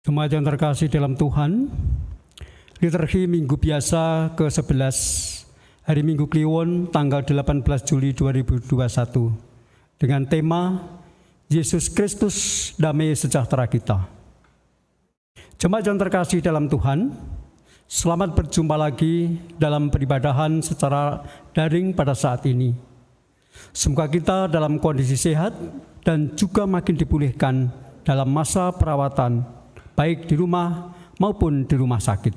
Jemaat yang terkasih dalam Tuhan, liturgi Minggu Biasa ke-11 hari Minggu Kliwon tanggal 18 Juli 2021 dengan tema Yesus Kristus Damai Sejahtera Kita. Jemaat yang terkasih dalam Tuhan, selamat berjumpa lagi dalam peribadahan secara daring pada saat ini. Semoga kita dalam kondisi sehat dan juga makin dipulihkan dalam masa perawatan, baik di rumah maupun di rumah sakit.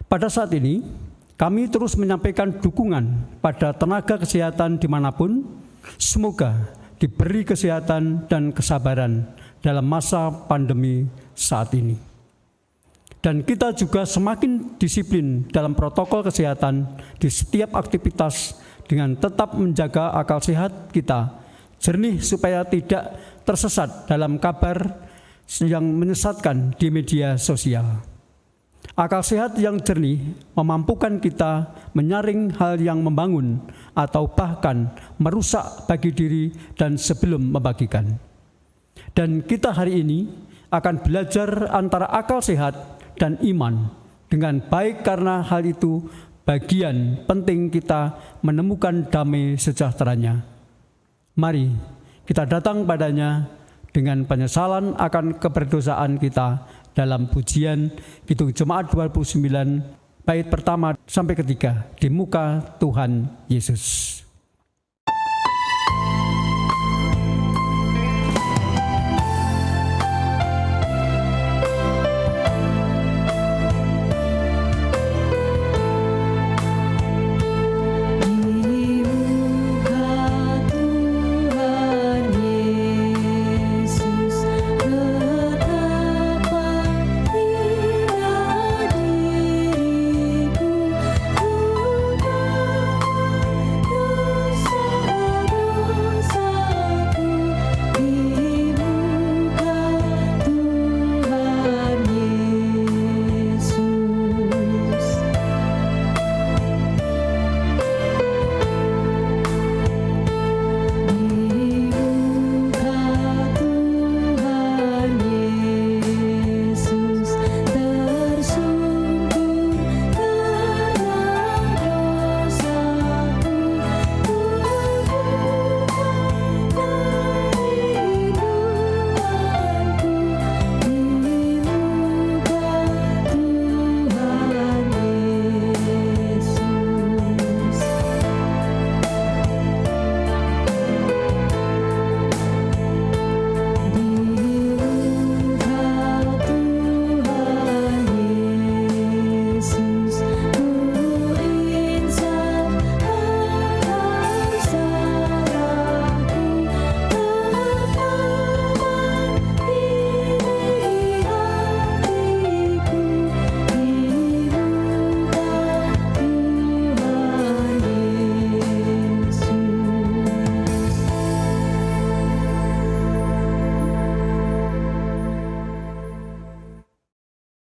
Pada saat ini, kami terus menyampaikan dukungan pada tenaga kesehatan dimanapun. Semoga diberi kesehatan dan kesabaran dalam masa pandemi saat ini. Dan kita juga semakin disiplin dalam protokol kesehatan di setiap aktivitas dengan tetap menjaga akal sehat kita jernih supaya tidak tersesat dalam kabar yang menyesatkan di media sosial. Akal sehat yang jernih memampukan kita menyaring hal yang membangun atau bahkan merusak bagi diri dan sebelum membagikan. Dan kita hari ini akan belajar antara akal sehat dan iman dengan baik, karena hal itu bagian penting kita menemukan damai sejahteranya. Mari kita datang padanya dengan penyesalan akan keberdosaan kita dalam pujian Kidung Jemaat 29 bait pertama sampai ketiga di muka Tuhan Yesus.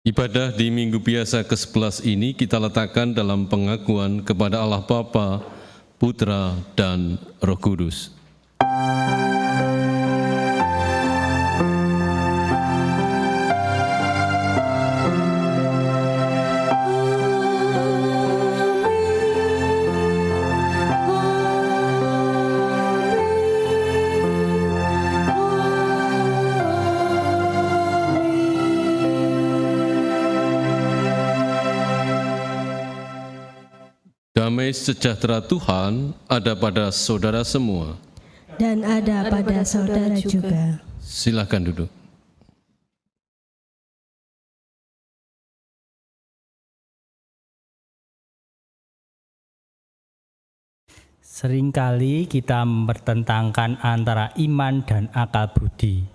Ibadah di Minggu Biasa ke-11 ini kita letakkan dalam pengakuan kepada Allah Bapa, Putra, dan Roh Kudus. Damai sejahtera Tuhan ada pada saudara semua. Dan ada pada saudara juga. Silakan duduk. Seringkali kita mempertentangkan antara iman dan akal budi,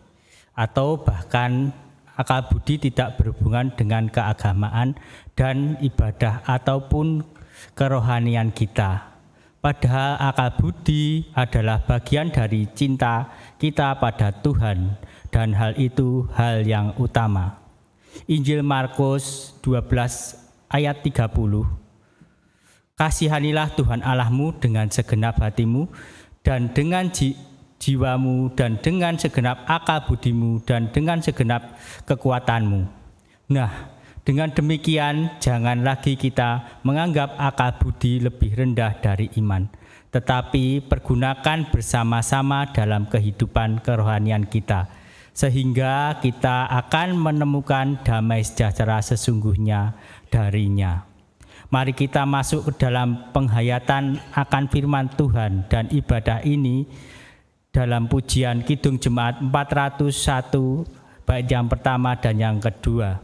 atau bahkan akal budi tidak berhubungan dengan keagamaan dan ibadah ataupun kerohanian kita. Padahal akal budi adalah bagian dari cinta kita pada Tuhan, dan hal itu hal yang utama. Injil Markus 12 ayat 30. Kasihanilah Tuhan Allahmu dengan segenap hatimu dan dengan jiwamu dan dengan segenap akal budimu dan dengan segenap kekuatanmu. Nah, dengan demikian jangan lagi kita menganggap akal budi lebih rendah dari iman, tetapi pergunakan bersama-sama dalam kehidupan kerohanian kita, sehingga kita akan menemukan damai sejahtera sesungguhnya darinya. Mari kita masuk ke dalam penghayatan akan firman Tuhan dan ibadah ini dalam pujian Kidung Jemaat 401 baik yang pertama dan yang kedua.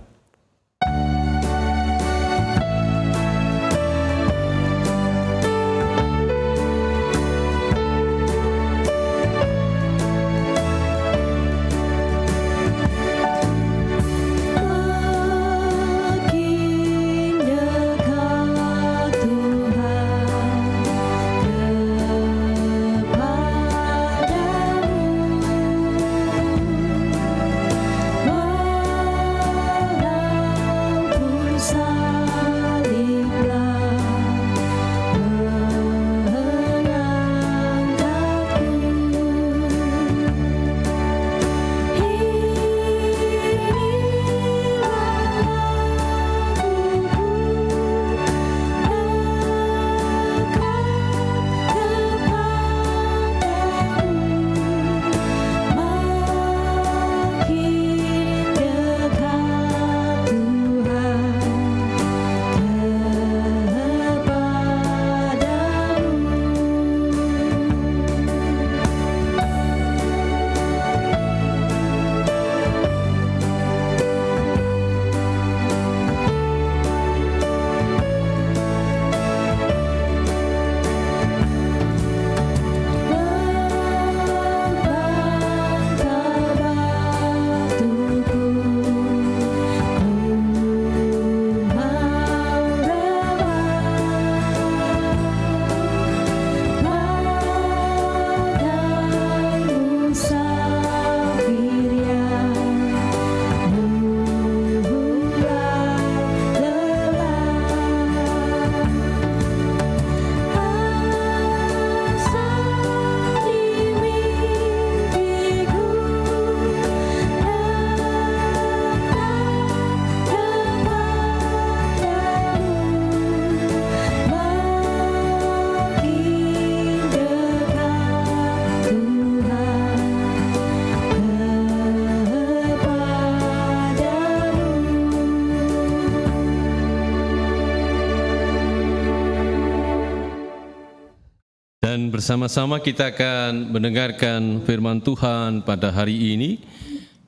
Dan bersama-sama kita akan mendengarkan firman Tuhan pada hari ini,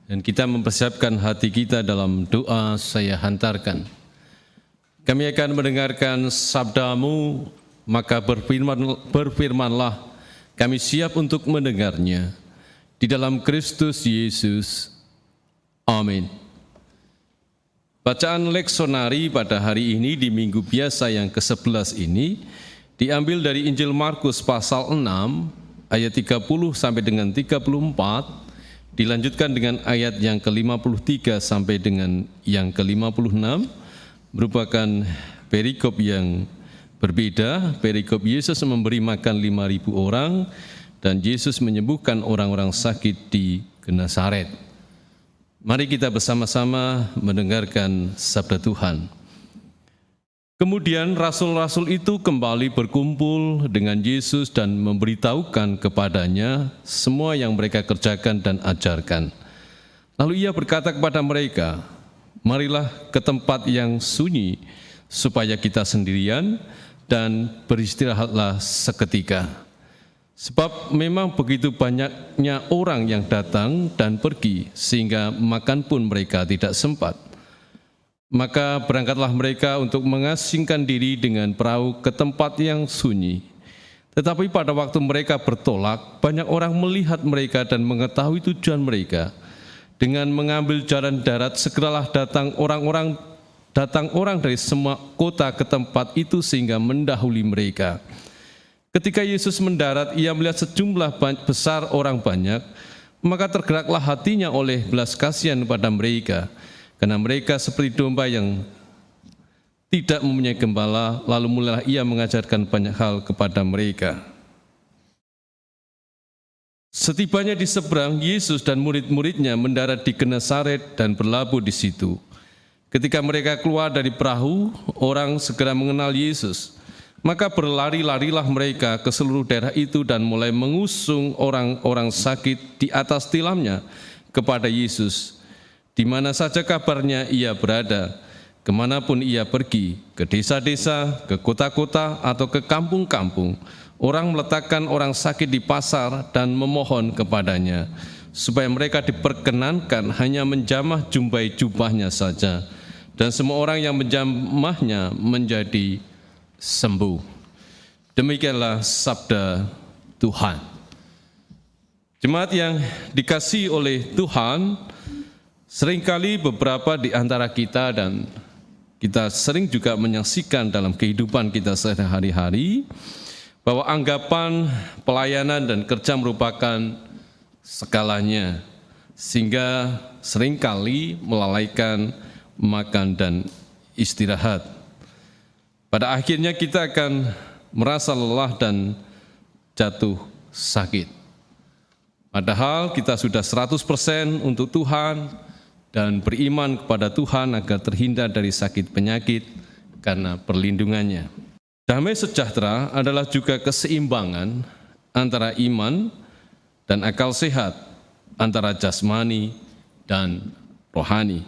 dan kita mempersiapkan hati kita dalam doa saya hantarkan. Kami akan mendengarkan sabda-Mu, maka berfirmanlah, kami siap untuk mendengarnya. Di dalam Kristus Yesus. Amin. Bacaan leksonari pada hari ini di minggu biasa yang ke-11 ini diambil dari Injil Markus pasal 6 ayat 30 sampai dengan 34, dilanjutkan dengan ayat yang ke-53 sampai dengan yang ke-56, merupakan perikop yang berbeda. Perikop Yesus memberi makan 5.000 orang dan Yesus menyembuhkan orang-orang sakit di Genesaret. Mari kita bersama-sama mendengarkan sabda Tuhan. Kemudian rasul-rasul itu kembali berkumpul dengan Yesus dan memberitahukan kepadanya semua yang mereka kerjakan dan ajarkan. Lalu ia berkata kepada mereka, marilah ke tempat yang sunyi supaya kita sendirian dan beristirahatlah seketika. Sebab memang begitu banyaknya orang yang datang dan pergi sehingga makan pun mereka tidak sempat. Maka berangkatlah mereka untuk mengasingkan diri dengan perahu ke tempat yang sunyi. Tetapi pada waktu mereka bertolak, banyak orang melihat mereka dan mengetahui tujuan mereka. Dengan mengambil jalan darat, segeralah datang orang dari semua kota ke tempat itu sehingga mendahului mereka. Ketika Yesus mendarat, ia melihat sejumlah besar orang banyak, maka tergeraklah hatinya oleh belas kasihan pada mereka. Karena mereka seperti domba yang tidak mempunyai gembala, lalu mulailah ia mengajarkan banyak hal kepada mereka. Setibanya di seberang, Yesus dan murid-muridnya mendarat di Genesaret dan berlabuh di situ. Ketika mereka keluar dari perahu, orang segera mengenal Yesus. Maka berlari-larilah mereka ke seluruh daerah itu dan mulai mengusung orang-orang sakit di atas tilamnya kepada Yesus. Di mana saja kabarnya ia berada, kemanapun ia pergi, ke desa-desa, ke kota-kota, atau ke kampung-kampung, orang meletakkan orang sakit di pasar dan memohon kepadanya, supaya mereka diperkenankan hanya menjamah jumbai jubahnya saja, dan semua orang yang menjamahnya menjadi sembuh. Demikianlah sabda Tuhan. Jemaat yang dikasihi oleh Tuhan, seringkali beberapa di antara kita dan kita sering juga menyaksikan dalam kehidupan kita sehari-hari bahwa anggapan pelayanan dan kerja merupakan segalanya, sehingga seringkali melalaikan makan dan istirahat. Pada akhirnya kita akan merasa lelah dan jatuh sakit. Padahal kita sudah 100% untuk Tuhan dan beriman kepada Tuhan agar terhindar dari sakit penyakit karena perlindungannya. Damai sejahtera adalah juga keseimbangan antara iman dan akal sehat, antara jasmani dan rohani.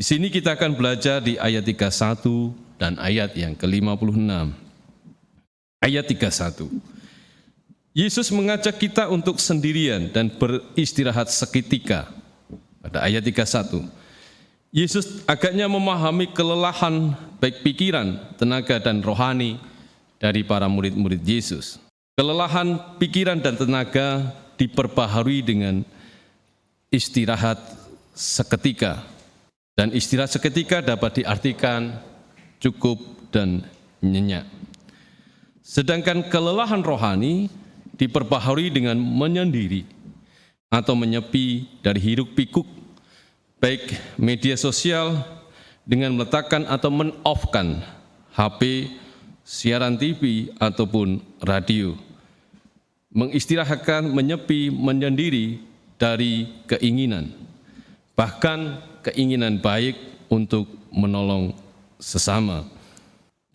Di sini kita akan belajar di ayat 31 dan ayat yang ke-56. Ayat 31. Yesus mengajak kita untuk sendirian dan beristirahat seketika. Pada ayat 31. Yesus agaknya memahami kelelahan baik pikiran, tenaga, dan rohani dari para murid-murid Yesus. Kelelahan pikiran dan tenaga diperbaharui dengan istirahat seketika. Dan istirahat seketika dapat diartikan cukup dan nyenyak. Sedangkan kelelahan rohani diperbaharui dengan menyendiri atau menyepi dari hiruk-pikuk, baik media sosial dengan meletakkan atau men-off-kan HP, siaran TV, ataupun radio. Mengistirahatkan, menyepi, menyendiri dari keinginan, bahkan keinginan baik untuk menolong sesama,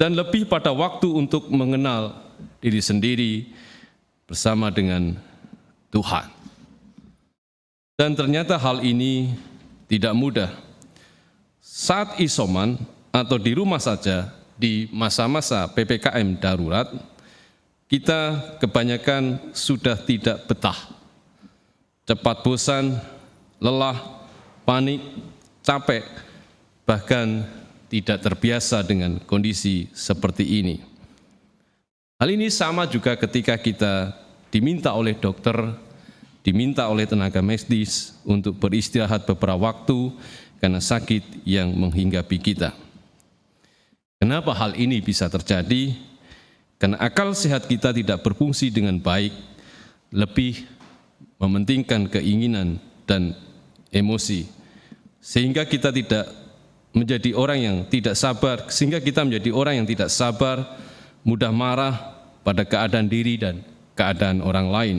dan lebih pada waktu untuk mengenal diri sendiri bersama dengan Tuhan. Dan ternyata hal ini tidak mudah. Saat isoman atau di rumah saja di masa-masa PPKM darurat, kita kebanyakan sudah tidak betah. Cepat bosan, lelah, panik, capek, bahkan tidak terbiasa dengan kondisi seperti ini. Hal ini sama juga ketika kita diminta oleh dokter, diminta oleh tenaga medis untuk beristirahat beberapa waktu karena sakit yang menghinggapi kita. Kenapa hal ini bisa terjadi? Karena akal sehat kita tidak berfungsi dengan baik, lebih mementingkan keinginan dan emosi, sehingga kita tidak menjadi orang yang tidak sabar, mudah marah pada keadaan diri dan keadaan orang lain.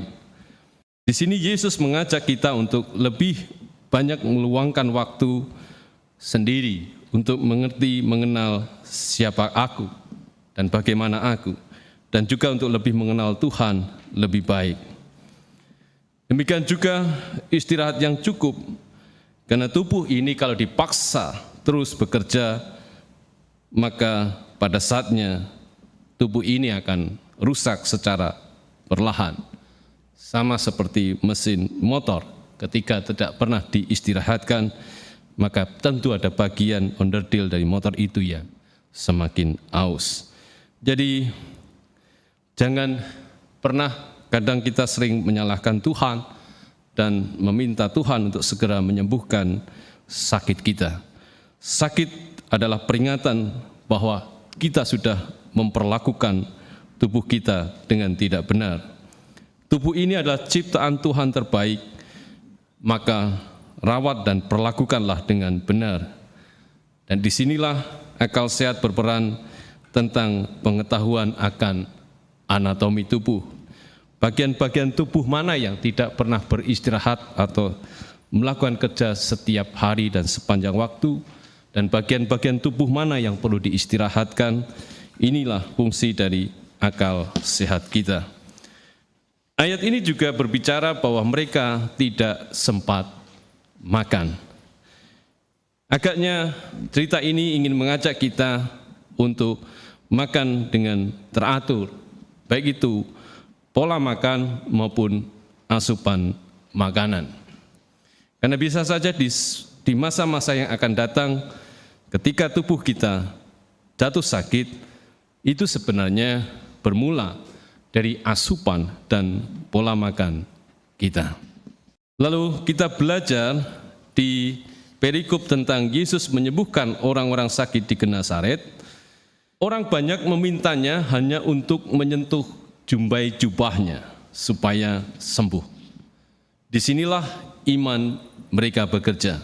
Di sini Yesus mengajak kita untuk lebih banyak meluangkan waktu sendiri untuk mengenal siapa aku dan bagaimana aku, dan juga untuk lebih mengenal Tuhan lebih baik. Demikian juga istirahat yang cukup, karena tubuh ini kalau dipaksa terus bekerja, maka pada saatnya tubuh ini akan rusak secara perlahan. Sama seperti mesin motor, ketika tidak pernah diistirahatkan, maka tentu ada bagian onderdil dari motor itu yang semakin aus. Jadi jangan pernah, kadang kita sering menyalahkan Tuhan dan meminta Tuhan untuk segera menyembuhkan sakit kita. Sakit adalah peringatan bahwa kita sudah memperlakukan tubuh kita dengan tidak benar. Tubuh ini adalah ciptaan Tuhan terbaik, maka rawat dan perlakukanlah dengan benar. Dan disinilah akal sehat berperan tentang pengetahuan akan anatomi tubuh, bagian-bagian tubuh mana yang tidak pernah beristirahat atau melakukan kerja setiap hari dan sepanjang waktu, dan bagian-bagian tubuh mana yang perlu diistirahatkan. Inilah fungsi dari akal sehat kita. Ayat ini juga berbicara bahwa mereka tidak sempat makan. Agaknya cerita ini ingin mengajak kita untuk makan dengan teratur, baik itu pola makan maupun asupan makanan. Karena bisa saja di masa-masa yang akan datang, ketika tubuh kita jatuh sakit, itu sebenarnya bermula dari asupan dan pola makan kita. Lalu kita belajar di perikop tentang Yesus menyembuhkan orang-orang sakit di Genesaret. Orang banyak memintanya hanya untuk menyentuh jumbai jubahnya supaya sembuh. Disinilah iman mereka bekerja.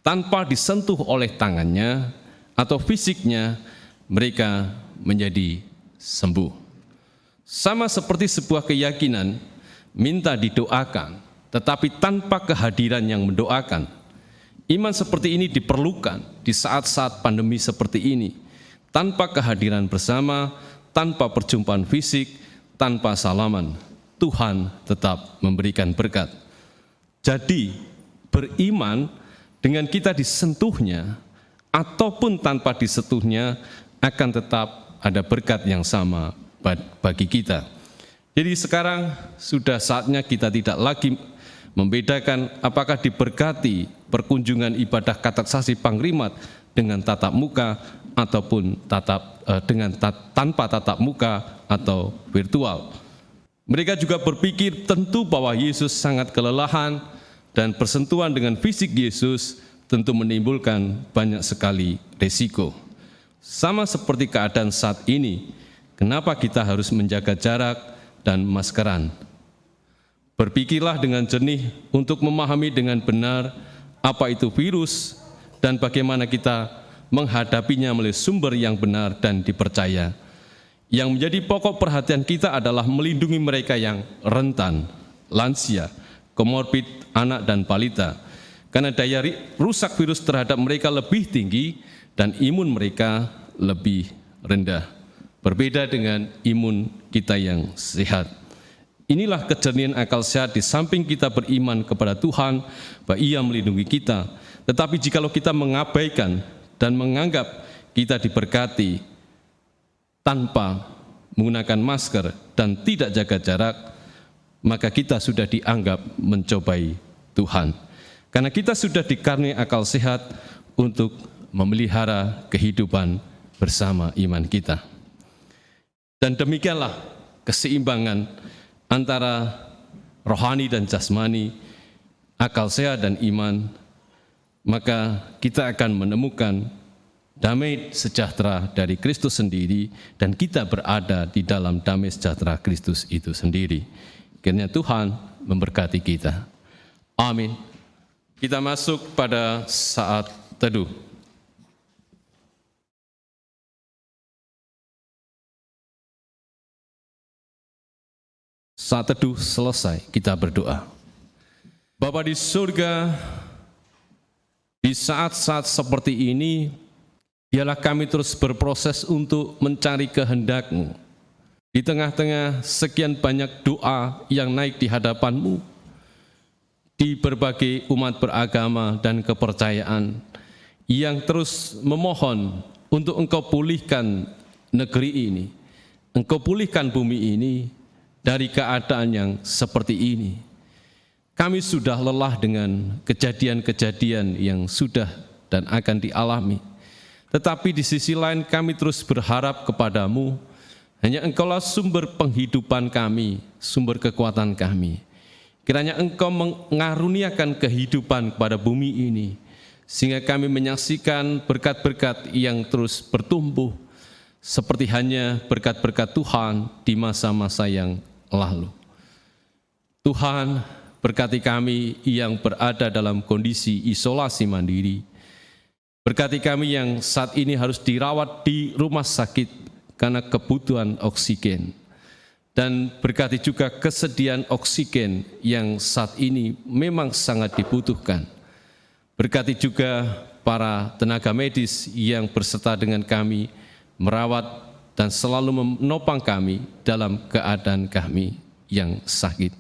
Tanpa disentuh oleh tangannya atau fisiknya, mereka menjadi sembuh. Sama seperti sebuah keyakinan, minta didoakan, tetapi tanpa kehadiran yang mendoakan. Iman seperti ini diperlukan di saat-saat pandemi seperti ini. Tanpa kehadiran bersama, tanpa perjumpaan fisik, tanpa salaman, Tuhan tetap memberikan berkat. Jadi, beriman dengan kita disentuhnya ataupun tanpa disentuhnya akan tetap ada berkat yang sama bagi kita. Jadi sekarang sudah saatnya kita tidak lagi membedakan apakah diberkati perkunjungan ibadah Kateksasi Pangrimat dengan tatap muka ataupun tanpa tatap muka atau virtual. Mereka juga berpikir tentu bahwa Yesus sangat kelelahan dan bersentuhan dengan fisik Yesus tentu menimbulkan banyak sekali risiko. Sama seperti keadaan saat ini, kenapa kita harus menjaga jarak dan maskeran? Berpikirlah dengan jernih untuk memahami dengan benar apa itu virus dan bagaimana kita menghadapinya melalui sumber yang benar dan dipercaya. Yang menjadi pokok perhatian kita adalah melindungi mereka yang rentan, lansia, komorbid, anak dan balita. Karena daya rusak virus terhadap mereka lebih tinggi dan imun mereka lebih rendah. Berbeda dengan imun kita yang sehat. Inilah kejernihan akal sehat di samping kita beriman kepada Tuhan bahwa Ia melindungi kita. Tetapi jikalau kita mengabaikan dan menganggap kita diberkati tanpa menggunakan masker dan tidak jaga jarak, maka kita sudah dianggap mencobai Tuhan. Karena kita sudah dikaruniai akal sehat untuk memelihara kehidupan bersama iman kita. Dan demikianlah keseimbangan antara rohani dan jasmani, akal sehat dan iman, maka kita akan menemukan damai sejahtera dari Kristus sendiri dan kita berada di dalam damai sejahtera Kristus itu sendiri. Kiranya Tuhan memberkati kita. Amin. Kita masuk pada saat teduh. Saat teduh selesai, kita berdoa. Bapa di surga, di saat-saat seperti ini, biarlah kami terus berproses untuk mencari kehendak-Mu. Di tengah-tengah sekian banyak doa yang naik di hadapan-Mu, di berbagai umat beragama dan kepercayaan, yang terus memohon untuk Engkau pulihkan negeri ini, Engkau pulihkan bumi ini, dari keadaan yang seperti ini. Kami sudah lelah dengan kejadian-kejadian yang sudah dan akan dialami. Tetapi di sisi lain kami terus berharap kepadamu, hanya Engkaulah sumber penghidupan kami, sumber kekuatan kami. Kiranya Engkau mengaruniakan kehidupan kepada bumi ini, sehingga kami menyaksikan berkat-berkat yang terus bertumbuh, seperti hanya berkat-berkat Tuhan di masa-masa yang lalu. Tuhan, berkati kami yang berada dalam kondisi isolasi mandiri. Berkati kami yang saat ini harus dirawat di rumah sakit karena kebutuhan oksigen. Dan berkati juga kesediaan oksigen yang saat ini memang sangat dibutuhkan. Berkati juga para tenaga medis yang berserta dengan kami, merawat dan selalu menopang kami dalam keadaan kami yang sakit.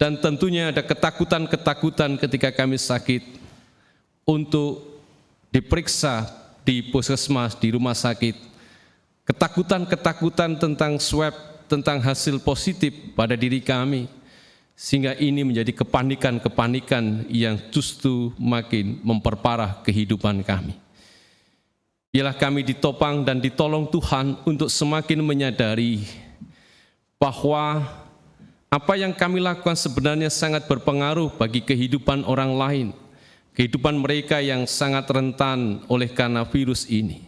Dan tentunya ada ketakutan-ketakutan ketika kami sakit untuk diperiksa di puskesmas, di rumah sakit. Ketakutan-ketakutan tentang swab, tentang hasil positif pada diri kami, sehingga ini menjadi kepanikan-kepanikan yang justru makin memperparah kehidupan kami. Biarlah kami ditopang dan ditolong Tuhan untuk semakin menyadari bahwa apa yang kami lakukan sebenarnya sangat berpengaruh bagi kehidupan orang lain, kehidupan mereka yang sangat rentan oleh karena virus ini.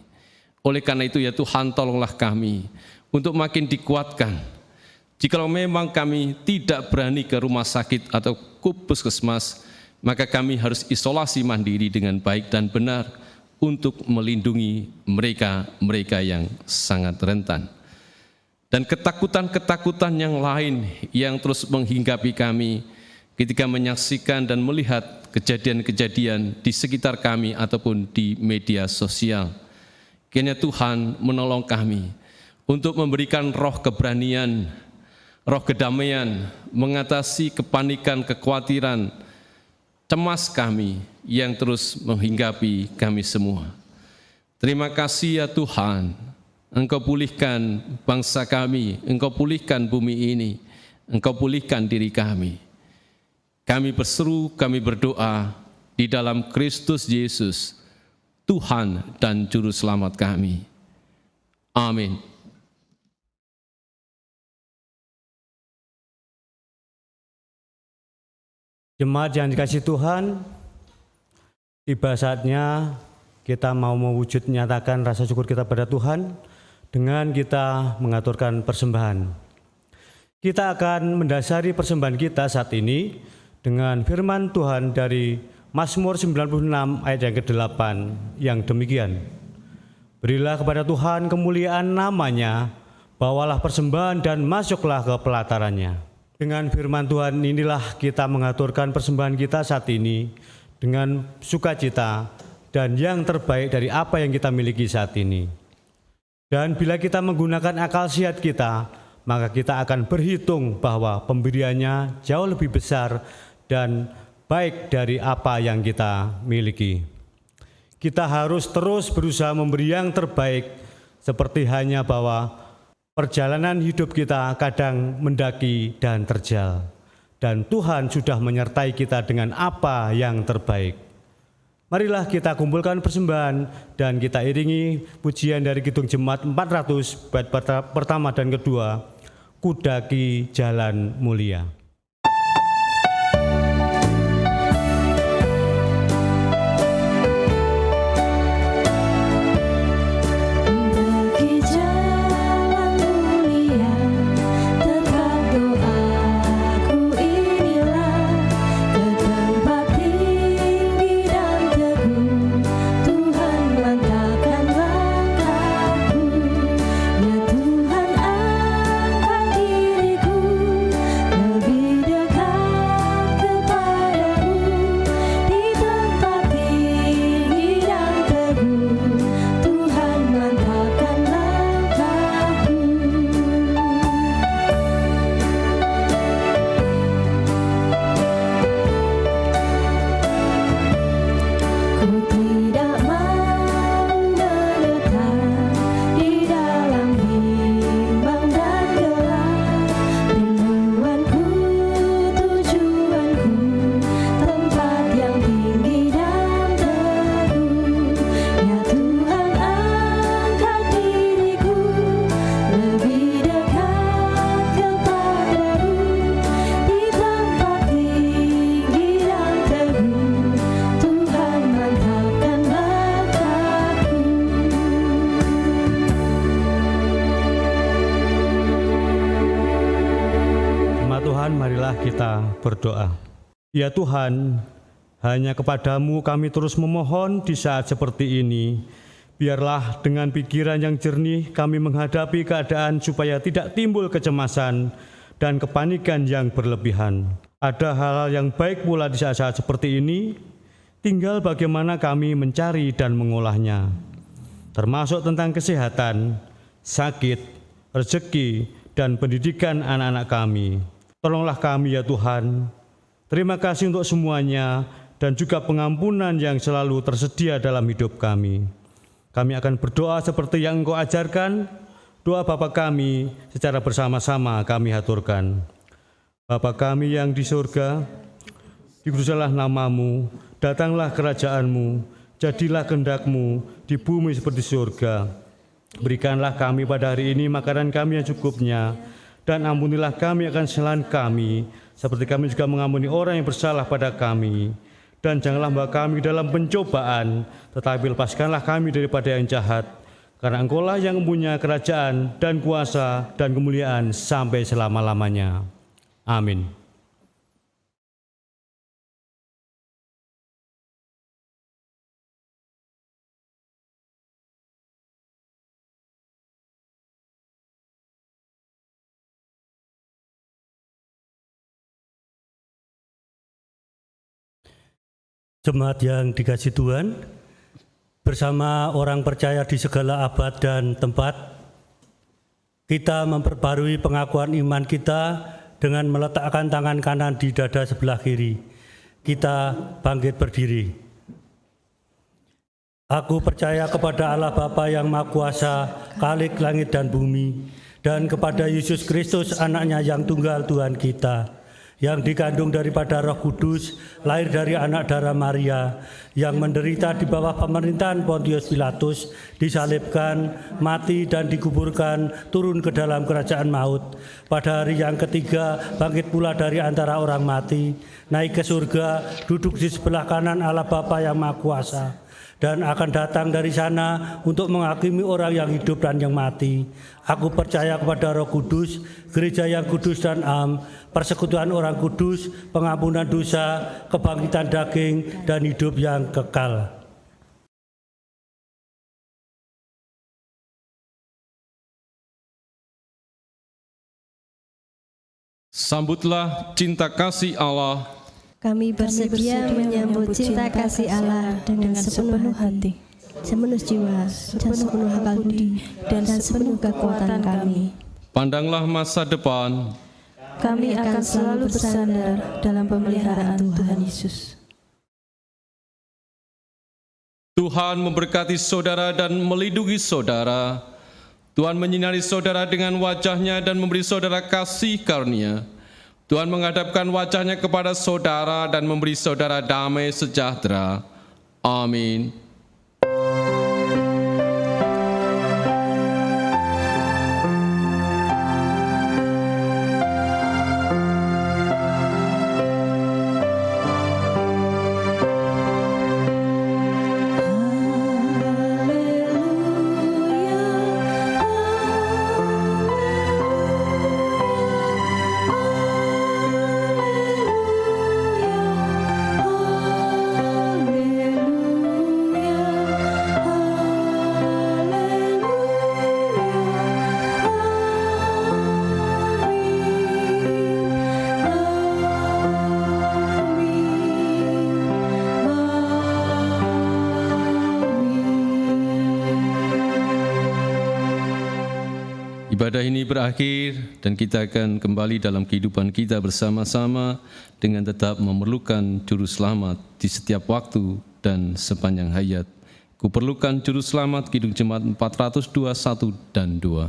Oleh karena itu ya Tuhan, tolonglah kami untuk makin dikuatkan. Jikalau memang kami tidak berani ke rumah sakit atau ke puskesmas, maka kami harus isolasi mandiri dengan baik dan benar untuk melindungi mereka yang sangat rentan. Dan ketakutan-ketakutan yang lain yang terus menghinggapi kami ketika menyaksikan dan melihat kejadian-kejadian di sekitar kami ataupun di media sosial. Kiranya Tuhan menolong kami untuk memberikan roh keberanian, roh kedamaian, mengatasi kepanikan, kekhawatiran, cemas kami yang terus menghinggapi kami semua. Terima kasih ya Tuhan, Engkau pulihkan bangsa kami, Engkau pulihkan bumi ini, Engkau pulihkan diri kami. Kami berseru, kami berdoa di dalam Kristus Yesus, Tuhan dan Juru Selamat kami. Amin. Jemaat yang dikasihi Tuhan, tiba saatnya kita mau mewujud menyatakan rasa syukur kita pada Tuhan dengan kita mengaturkan persembahan. Kita akan mendasari persembahan kita saat ini dengan firman Tuhan dari Mazmur 96 ayat yang ke-8 yang demikian. Berilah kepada Tuhan kemuliaan namanya, bawalah persembahan dan masuklah ke pelatarannya. Dengan firman Tuhan inilah kita mengaturkan persembahan kita saat ini dengan sukacita dan yang terbaik dari apa yang kita miliki saat ini. Dan bila kita menggunakan akal sehat kita, maka kita akan berhitung bahwa pemberiannya jauh lebih besar dan baik dari apa yang kita miliki. Kita harus terus berusaha memberi yang terbaik, seperti hanya bahwa perjalanan hidup kita kadang mendaki dan terjal, dan Tuhan sudah menyertai kita dengan apa yang terbaik. Marilah kita kumpulkan persembahan dan kita iringi pujian dari Kidung Jemaat 400 bait pertama dan kedua, Kudaki Jalan Mulia. Kita berdoa. Ya Tuhan, hanya kepadamu kami terus memohon di saat seperti ini. Biarlah dengan pikiran yang jernih kami menghadapi keadaan supaya tidak timbul kecemasan dan kepanikan yang berlebihan. Ada hal-hal yang baik pula di saat-saat seperti ini, tinggal bagaimana kami mencari dan mengolahnya, termasuk tentang kesehatan, sakit, rezeki, dan pendidikan anak-anak kami. Tolonglah kami ya Tuhan. Terima kasih untuk semuanya dan juga pengampunan yang selalu tersedia dalam hidup kami. Kami akan berdoa seperti yang Engkau ajarkan. Doa Bapa kami secara bersama-sama kami haturkan. Bapa kami yang di surga, dikuduskanlah nama-Mu, datanglah kerajaan-Mu, jadilah kehendak-Mu di bumi seperti surga. Berikanlah kami pada hari ini makanan kami yang cukupnya, dan ampunilah kami akan kesalahan kami, seperti kami juga mengampuni orang yang bersalah pada kami. Dan janganlah membawa kami dalam pencobaan, tetapi lepaskanlah kami daripada yang jahat. Karena Engkau-lah yang mempunyai kerajaan dan kuasa dan kemuliaan sampai selama-lamanya. Amin. Jemaat yang dikasihi Tuhan, bersama orang percaya di segala abad dan tempat, kita memperbarui pengakuan iman kita dengan meletakkan tangan kanan di dada sebelah kiri. Kita bangkit berdiri. Aku percaya kepada Allah Bapa yang Maha Kuasa, Khalik langit dan bumi, dan kepada Yesus Kristus, Anaknya yang tunggal Tuhan kita, yang dikandung daripada Roh Kudus, lahir dari anak darah Maria, yang menderita di bawah pemerintahan Pontius Pilatus, disalibkan, mati dan dikuburkan, turun ke dalam kerajaan maut. Pada hari yang ketiga, bangkit pula dari antara orang mati, naik ke surga, duduk di sebelah kanan Allah Bapa yang Maha Kuasa, dan akan datang dari sana untuk menghakimi orang yang hidup dan yang mati. Aku percaya kepada Roh Kudus, gereja yang kudus dan am, persekutuan orang kudus, pengampunan dosa, kebangkitan daging, dan hidup yang kekal. Sambutlah cinta kasih Allah. Kami bersedia menyambut cinta kasih Allah dengan sepenuh hati, sepenuh jiwa, dan sepenuh akal budi, dan sepenuh kekuatan kami. Pandanglah masa depan. Kami akan selalu bersandar dalam pemeliharaan Tuhan Yesus. Tuhan memberkati saudara dan melindungi saudara. Tuhan menyinari saudara dengan wajah-Nya dan memberi saudara kasih karunia. Tuhan menghadapkan wajah-Nya kepada saudara dan memberi saudara damai sejahtera. Amin. Ibadah ini berakhir dan kita akan kembali dalam kehidupan kita bersama-sama dengan tetap memerlukan juru selamat di setiap waktu dan sepanjang hayat. Kuperlukan juru selamat, Kidung Jemaat 402, 1 dan 2.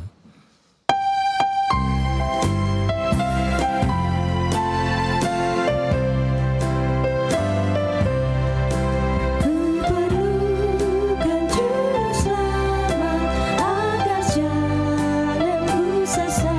Agar jalanku sesat